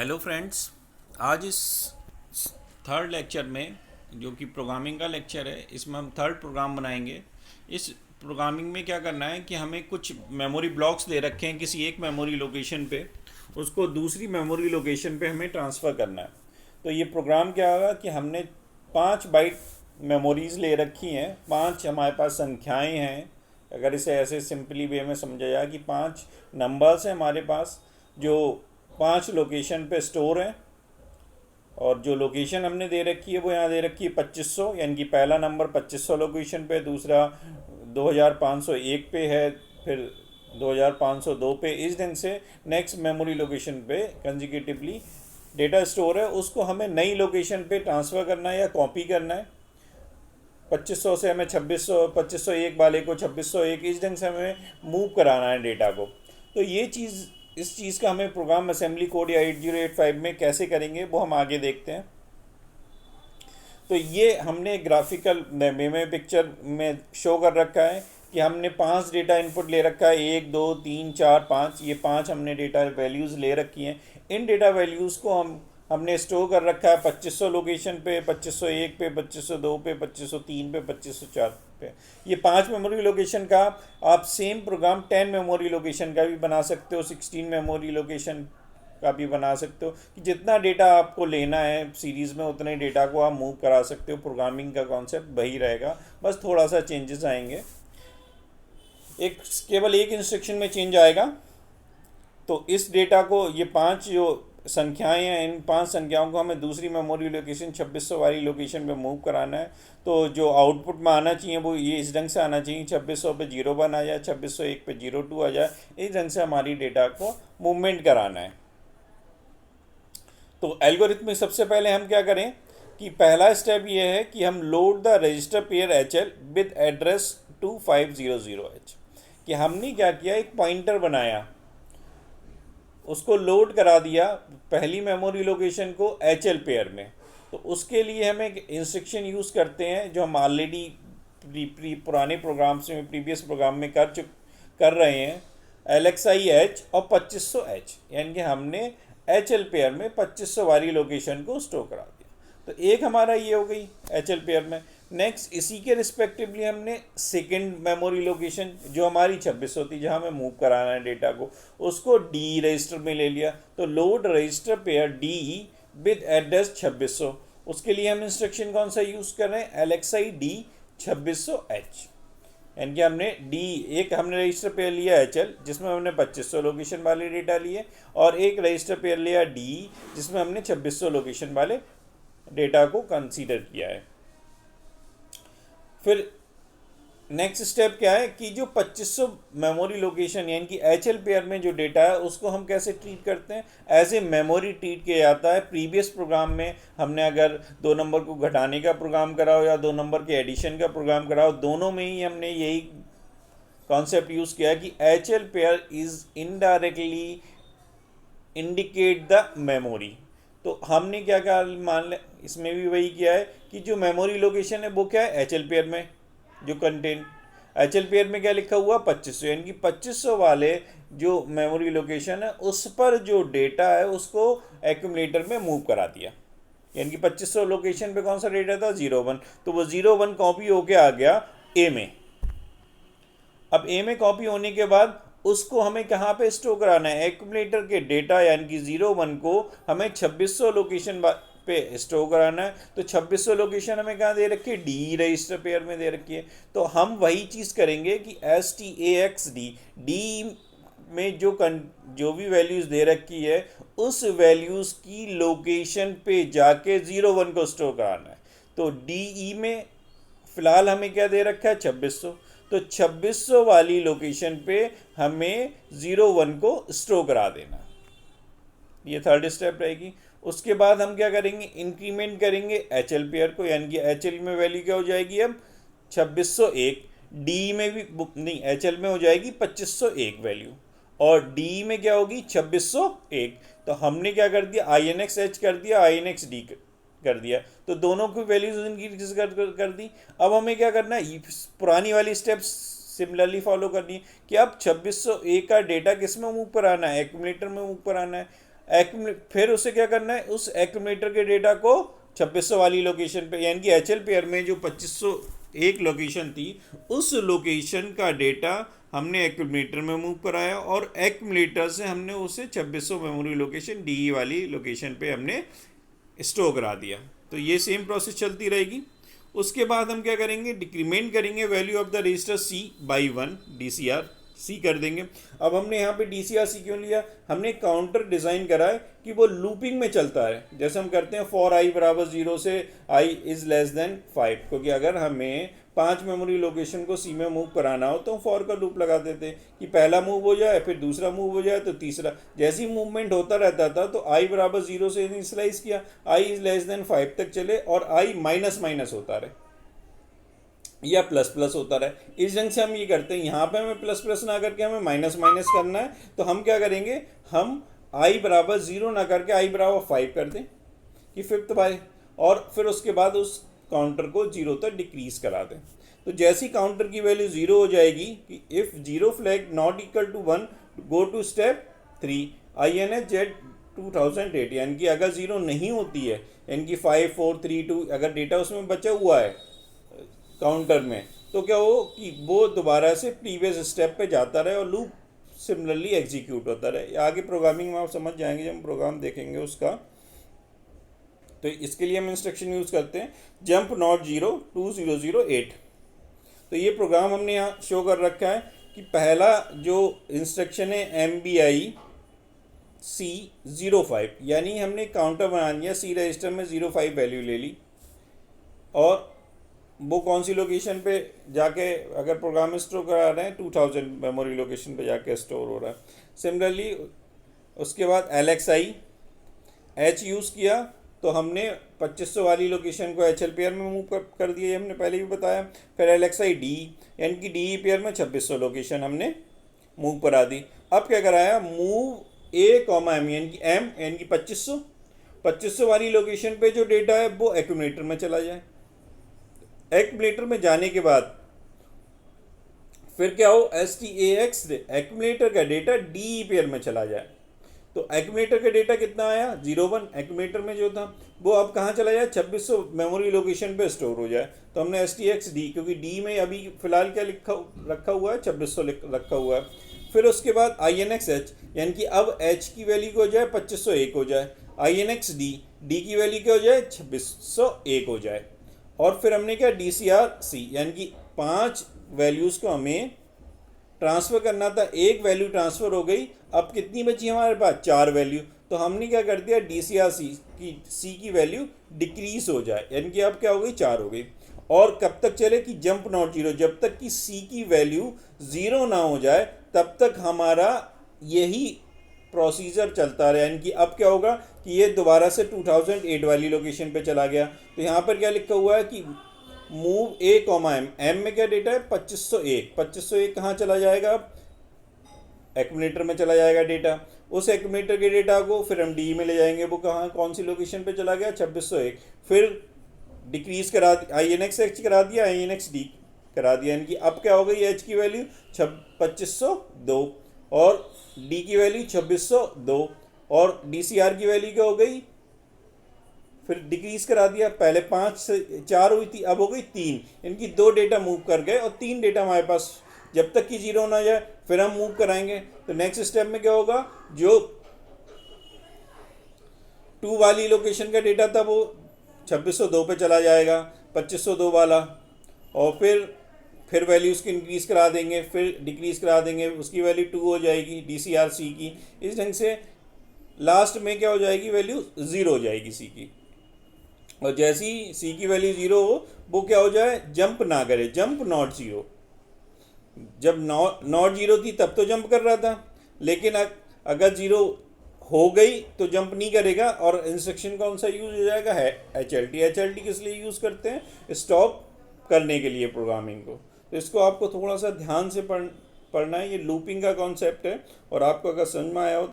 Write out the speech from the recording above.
Hello friends. आज इस third lecture में, जो कि प्रोग्रामिंग का लेक्चर है, इसमें हम थर्ड प्रोग्राम बनाएंगे। इस प्रोग्रामिंग में क्या करना है कि हमें कुछ मेमोरी ब्लॉक्स दे रखे हैं किसी एक मेमोरी लोकेशन पे, उसको दूसरी मेमोरी लोकेशन पे हमें ट्रांसफ़र करना है। तो ये प्रोग्राम क्या होगा कि हमने 5 बाइट मेमोरीज़ ले रखी हैं, 5 हमारे पास संख्याएं हैं। अगर इसे ऐसे सिंपली वे में समझा जाए कि 5 नंबर्स हैं हमारे पास, जो 5 लोकेशन पे स्टोर हैं। और जो लोकेशन हमने दे रखी है वो यहाँ दे रखी है 2500, यानी कि पहला नंबर 2500 लोकेशन पे, दूसरा 2501 पे है, फिर 2502 पे। इस ढंग से नेक्स्ट मेमोरी लोकेशन पे कंजिक्यूटिवली डेटा स्टोर है, उसको हमें नई लोकेशन पे ट्रांसफ़र करना है या कॉपी करना है। 2500 से हमें 2600, 2501 वाले को 2601, इस ढंग से हमें मूव कराना है डेटा को। तो ये चीज़, इस चीज़ का हमें प्रोग्राम असेंबली कोड या 8085 में कैसे करेंगे वो हम आगे देखते हैं। तो ये हमने ग्राफिकल में पिक्चर में शो कर रखा है कि हमने 5 डेटा इनपुट ले रखा है, 1 2 3 4 5। ये 5 हमने डेटा वैल्यूज़ ले रखी हैं। इन डेटा वैल्यूज़ को हमने स्टोर कर रखा है 2500 लोकेशन पे, 2501 पे, 2502 पे, 2503 पे, 2504 पे। ये 5 मेमोरी लोकेशन का आप सेम प्रोग्राम 10 मेमोरी लोकेशन का भी बना सकते हो, 16 मेमोरी लोकेशन का भी बना सकते हो, कि जितना डेटा आपको लेना है सीरीज़ में उतने डेटा को आप मूव करा सकते हो। प्रोग्रामिंग का कॉन्सेप्ट वही रहेगा, बस थोड़ा सा चेंजेस आएंगे। केवल एक इंस्ट्रक्शन में चेंज आएगा। तो इस डेटा को, ये 5 जो संख्याएं हैं, इन 5 संख्याओं को हमें दूसरी मेमोरी लोकेशन 2600 वाली लोकेशन पे मूव कराना है। तो जो आउटपुट में आना चाहिए वो ये इस ढंग से आना चाहिए, 2600 पे 01 आ जाए, 2601 पे 02 आ जाए। इस ढंग से हमारी डेटा को मूवमेंट कराना है। तो एल्गोरिथम में सबसे पहले हम क्या करें कि पहला स्टेप ये है कि हम load the register pair H L with address 2500H। कि हमने क्या किया, एक पॉइंटर बनाया, उसको लोड करा दिया पहली मेमोरी लोकेशन को एच एल पेयर में। तो उसके लिए हम एक इंस्ट्रक्शन यूज़ करते हैं जो हम ऑलरेडी पुराने प्रोग्राम्स में, प्रीवियस प्रोग्राम में कर रहे हैं, LXI-H और 2500H। यानी कि हमने एच एल पेयर में 2500 वाली लोकेशन को स्टोर करा दिया। तो एक हमारा ये हो गई एच एल पेयर में। नेक्स्ट इसी के रिस्पेक्टिवली हमने सेकेंड मेमोरी लोकेशन जो हमारी 2600 थी, जहाँ हमें मूव कराना है डेटा को, उसको डी रजिस्टर में ले लिया। तो load register pair D with address 2600। उसके लिए हम इंस्ट्रक्शन कौन सा यूज़ कर रहे हैं, LXI D 2600H। यानी कि हमने रजिस्टर पेयर लिया एच एल जिसमें हमने 2500 लोकेशन वाले डेटा लिए, और एक रजिस्टर पेयर लिया डी जिसमें हमने 2600 लोकेशन वाले डेटा को कंसीडर किया है। फिर नेक्स्ट स्टेप क्या है कि जो 2500 मेमोरी लोकेशन यानी कि एच एल पेयर में जो डेटा है उसको हम कैसे ट्रीट करते हैं, एज ए मेमोरी ट्रीट किया जाता है। प्रीवियस प्रोग्राम में हमने अगर 2 नंबर को घटाने का प्रोग्राम करा हो या 2 नंबर के एडिशन का प्रोग्राम करा हो, दोनों में ही हमने यही कॉन्सेप्ट यूज़ किया कि H L pair is indirectly indicate the memory. तो हमने क्या क्या मान लें, इसमें भी वही किया है कि जो मेमोरी लोकेशन है वो क्या है, एच एल पेयर में जो कंटेंट, एच एल पेयर में क्या लिखा हुआ 2500, यानी कि 2500 वाले जो मेमोरी लोकेशन है उस पर जो डेटा है उसको एक्यूमुलेटर में मूव करा दिया। यानी कि 2500 लोकेशन पे कौन सा डेटा था, 01। तो वो 01 कॉपी होके आ गया ए में। अब ए में कॉपी होने के बाद उसको हमें कहाँ पे स्टोर कराना है, एक्यूमुलेटर के डेटा यानी कि 01 को हमें 2600 लोकेशन पे स्टोर कराना है। तो 2600 लोकेशन हमें कहाँ दे रखी है, डी रजिस्टर पेयर में दे रखी है। तो हम वही चीज़ करेंगे कि STAXD डी में जो भी वैल्यूज़ दे रखी है उस वैल्यूज़ की लोकेशन पे जाके 01 को स्टोर कराना है। तो DE में फ़िलहाल हमें क्या दे रखा है, 2600। तो 2600 वाली लोकेशन पे हमें 01 को स्टोर करा देना। ये थर्ड स्टेप रहेगी। उसके बाद हम क्या करेंगे, इंक्रीमेंट करेंगे एच एल पेयर को, यानी कि एच एल में वैल्यू क्या हो जाएगी अब 2601, डी में भी नहीं, एच एल में हो जाएगी 2501 वैल्यू, और डी में क्या होगी 2601। तो हमने क्या कर दिया, INX-H कर दिया, INX-D कर दिया। तो दोनों की वैल्यूज इंक्रीज कर दी। अब हमें क्या करना है, पुरानी वाली स्टेप्स सिमिलरली फॉलो करनी है कि अब 2601 का डेटा किस में मूव कराना है, एक्यूमुलेटर में मूव कराना है। फिर उसे क्या करना है, उस एक्यूमुलेटर के डेटा को 2600 वाली लोकेशन पे, यानी कि एच एल पेयर में जो 2501 लोकेशन थी उस लोकेशन का डेटा हमने एक्यूमुलेटर में मूव कराया और एक्यूमुलेटर से हमने उसे 2600 मेमोरी लोकेशन डी वाली लोकेशन पे हमने स्टोर करा दिया। तो ये सेम प्रोसेस चलती रहेगी। उसके बाद हम क्या करेंगे, डिक्रीमेंट करेंगे value of the register C by 1, DCR C कर देंगे। अब हमने यहाँ पे DCR सी क्यों लिया, हमने काउंटर डिज़ाइन करा है कि वो लूपिंग में चलता है, जैसे हम करते हैं फॉर आई बराबर 0 से आई इज़ लेस देन 5, क्योंकि अगर हमें 5 मेमोरी लोकेशन को सी में मूव कराना हो तो हम फॉर का लूप लगा देते हैं कि पहला मूव हो जाए, फिर दूसरा मूव हो जाए तो तीसरा, जैसे ही मूवमेंट होता रहता था तो आई बराबर 0 से इनिशियलाइज किया, आई इज़ लेस देन 5 तक चले और आई माइनस माइनस होता रहे या प्लस प्लस होता रहे। इस ढंग से हम ये करते हैं। यहाँ पे हमें प्लस प्लस ना करके हमें माइनस माइनस करना है, तो हम क्या करेंगे, हम आई बराबर 0 ना करके आई बराबर 5 कर दें कि फिफ्थ बाय, और फिर उसके बाद उस काउंटर को 0 तक डिक्रीज करा दें। तो जैसी काउंटर की वैल्यू 0 हो जाएगी कि if 0 flag not equal to 1 go to step 3 INH 2008, यानी कि अगर 0 नहीं होती है, यानी कि 5 4 3 2 अगर डेटा उसमें बचा हुआ है काउंटर में, तो क्या हो कि वो दोबारा से प्रीवियस स्टेप पे जाता रहे और लूप सिमिलरली एग्जीक्यूट होता रहे। आगे प्रोग्रामिंग में आप समझ जाएंगे जब हम प्रोग्राम देखेंगे उसका। तो इसके लिए हम इंस्ट्रक्शन यूज़ करते हैं जंप नॉट 0 2008। तो ये प्रोग्राम हमने यहाँ शो कर रखा है कि पहला जो इंस्ट्रक्शन है MBI C05, यानी हमने काउंटर बना दिया, सी रजिस्टर में 05 वैल्यू ले ली और वो कौन सी लोकेशन पे जाके अगर प्रोग्राम स्टोर करा रहे हैं 2000 मेमोरी लोकेशन पे जाके स्टोर हो रहा है। सिमिलरली उसके बाद LXI H यूज़ किया तो हमने 2500 वाली लोकेशन को HL पेयर में मूव कर दिया, ये हमने पहले भी बताया। फिर LXI D, यानी कि DE पेयर में 2600 लोकेशन हमने मूव करा दी। अब क्या कराया, मूव A, M, यानी कि 2500 वाली लोकेशन पे जो डेटा है वो एक्यूमुलेटर में चला जाए। एक्यूमुलेटर में जाने के बाद फिर क्या हो, STAX एक्यूमुलेटर का डेटा DE पेयर में चला जाए। तो एक्यूमुलेटर का डेटा कितना आया 01, एक्यूमुलेटर में जो था वो अब कहाँ चला जाए, 2600 मेमोरी लोकेशन पे स्टोर हो जाए। तो हमने STX D, क्योंकि D में अभी फिलहाल क्या रखा हुआ है, 2600 रखा हुआ है। फिर उसके बाद INX H, यानी कि अब H की वैल्यू क्या हो जाए, 2501 हो जाए। INX D, D की वैल्यू क्या हो जाए, 2601 हो जाए। और फिर हमने क्या, DCR C, यानी कि 5 वैल्यूज़ को हमें ट्रांसफ़र करना था, एक वैल्यू ट्रांसफ़र हो गई, अब कितनी बची हमारे पास, 4 वैल्यू। तो हमने क्या कर दिया, DCR C की वैल्यू डिक्रीज हो जाए, यानी कि अब क्या हो गई, 4 हो गई। और कब तक चले कि जंप नॉट 0, जब तक कि C की वैल्यू 0 ना हो जाए तब तक हमारा यही प्रोसीजर चलता रहा। यानी कि अब क्या होगा कि ये दोबारा से 2008 वाली लोकेशन पे चला गया। तो यहाँ पर क्या लिखा हुआ है कि मूव A, M में क्या डेटा है, 2501 कहाँ चला जाएगा, अब एक्यूमुलेटर में चला जाएगा डेटा। उस एक्यूमुलेटर के डेटा को फिर हम D में ले जाएंगे, वो कहाँ कौन सी लोकेशन पे चला गया, 2601। फिर डिक्रीज करा INX H करा दिया, INX D करा दिया, यानी कि अब क्या हो गई, H की वैल्यू 2502 और D की वैल्यू 2602 और DCR की वैल्यू क्या हो गई, फिर डिक्रीज करा दिया, पहले 5 से 4 हुई थी, अब हो गई 3, इनकी 2 डेटा मूव कर गए और 3 डेटा हमारे पास जब तक कि 0 ना जाए फिर हम मूव कराएंगे। तो नेक्स्ट स्टेप में क्या होगा, जो 2 वाली लोकेशन का डेटा था वो 2602 पे चला जाएगा, 2502 वाला, और फिर वैल्यूज़ की इंक्रीज़ करा देंगे, फिर डिक्रीज़ करा देंगे, उसकी वैल्यू 2 हो जाएगी DCR C की। इस ढंग से लास्ट में क्या हो जाएगी, वैल्यू 0 हो जाएगी C की। और जैसे ही C की वैल्यू 0 हो वो क्या हो जाए, जंप ना करे, जंप नॉट 0। जब नॉट 0 थी तब तो जंप कर रहा था, लेकिन अगर 0 हो गई तो जंप नहीं करेगा। और इंस्ट्रक्शन कौन सा यूज हो जाएगा, है HLT किस लिए यूज़ करते हैं, स्टॉप करने के लिए प्रोग्रामिंग को। तो इसको आपको थोड़ा सा ध्यान से पढ़ना है, ये लूपिंग का कॉन्सेप्ट है। और आपको अगर समझ में आया हो